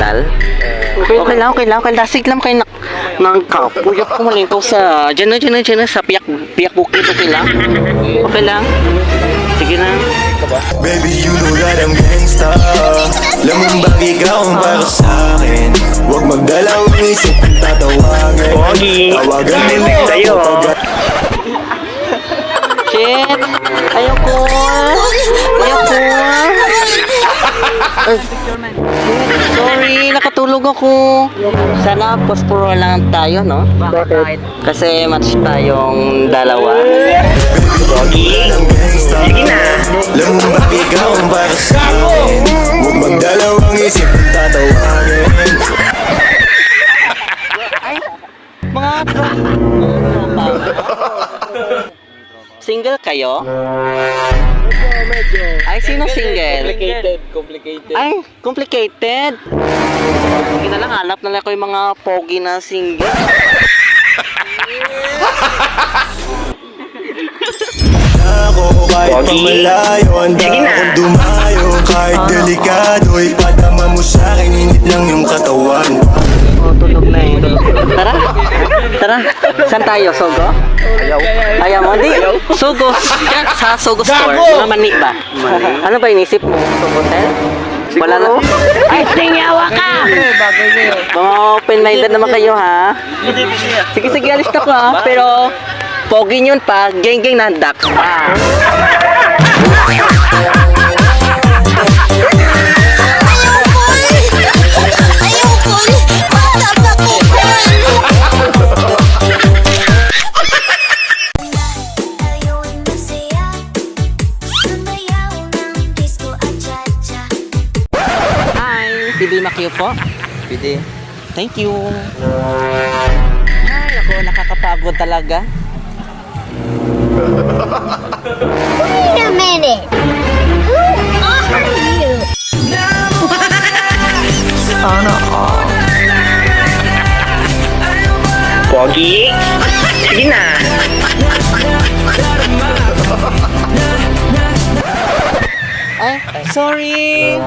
hospital? Okay lang. Dasig lang kayo nagkapuyok ko malintaw sa dyan na sa piyak bukit. Okay lang? Okay lang? Sige na. Baby, you know that I'm gangsta. Lamang ikaw ang para sa'kin. Huwag magdalawang isip ang tatawagin. Tawagan mo sa'yo. Shit! Ayoko! Sorry, nakatulog ako. Sana posporo lang tayo, no? Bakit? Kasi match tayong dalawa. Sige na. Lamang ikaw ang para sa'kin. Huwag magdalawang isip ang tatawagin. Mga tropa. Single kayo? Medyo. Ay, sino single? Complicated. Ay, complicated. Sige na lang, hanap na lang ko yung mga pogi na single. Ako kahit pang malayo, handa akong dumayo. Kahit delikado, ipadama mo sa'kin, init lang yung katawan. Oh, tulog na eh. Tara. Saan tayo? Sogo? Ayaw mo? Di. Sogo. Yan, sa Sogo store. Mga mani ba? Ano ba inisip mo? Sogo hotel? Wala na. Ay, tingawa ka! Mga open-minded naman kayo, ha? Sige, alis na ko, ha? Pero, pogi yun pa, geng-geng na ducks pa. Pwede makiyo po? Pwede. Thank you. Ay, ako, nakakapagod talaga. Wait a minute. Who are you? Pogi? Sige na. Ay, sorry.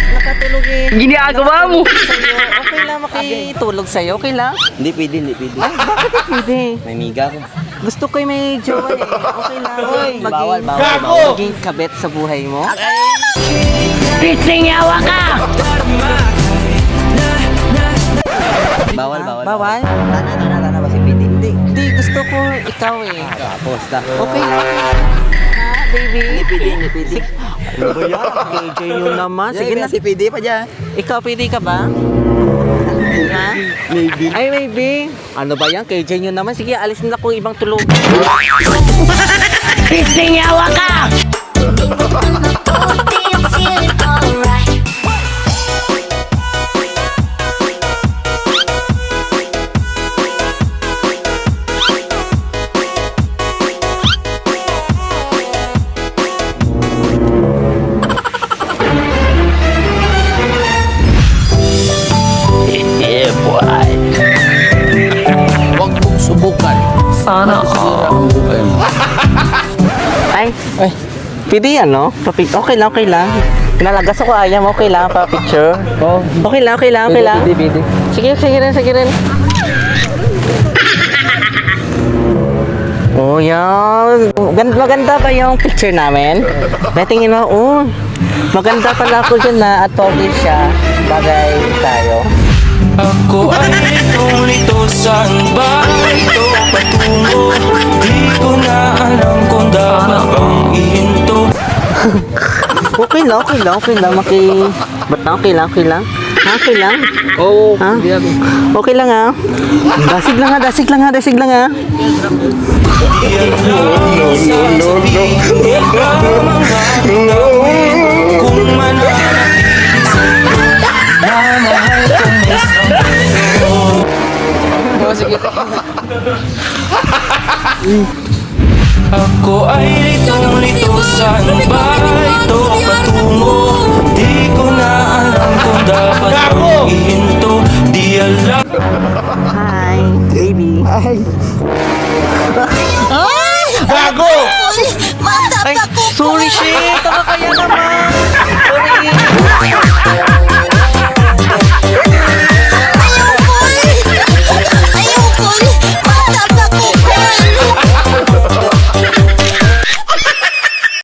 Nakatulog eh. Ginagawa mo. Okay lang makitulog sa'yo. Okay lang? Hindi pwede. Ay, bakit di pwede? May miga ko. Gusto ko yung may jowa eh. Okay lang. Bawal. Maging kabet sa buhay mo. Pisingawa ka! Bawal. Bawal? Tana ba si pwede? Hindi. Hindi, gusto ko ikaw eh. Tapos na. Okay lang. Ha, baby? Hindi pwede. Ano ba yan? KJ nyo naman. Sige na. Si pwede pa dyan. Ikaw, pwede ka ba? Ha? Maybe. Ay, maybe. Ano ba yan? KJ nyo naman. Sige, alis na ko ibang tulog. Pisingawa ka! Huwag mong subukan. Sana Ay, pwede yan, no? Okay lang. Nalagas ako, ayaw mo, okay lang, pa-picture. Oh. Okay lang. Pwede. Sige rin. Oh, yan. Maganda ba yung picture namin? Natingin mo, maganda pala ako dyan na at pogi siya. Bagay tayo. Ako ay lito saan ba ito patungo? Di ko na alam kung dapat bang ihinto. Okay lang. Ba't na okay lang? Okay lang? Oo. Ha? Okay lang ha? Dasig lang ha? Kung mananatiling sa'yo na mahal kong isang Sige. Ako ay litong-lito saan ba ito patungo? Di ko na alam kung dapat bang ihinto. Di alam. Hi, baby. Gago! Ay, sorry shit! Tama kaya naman!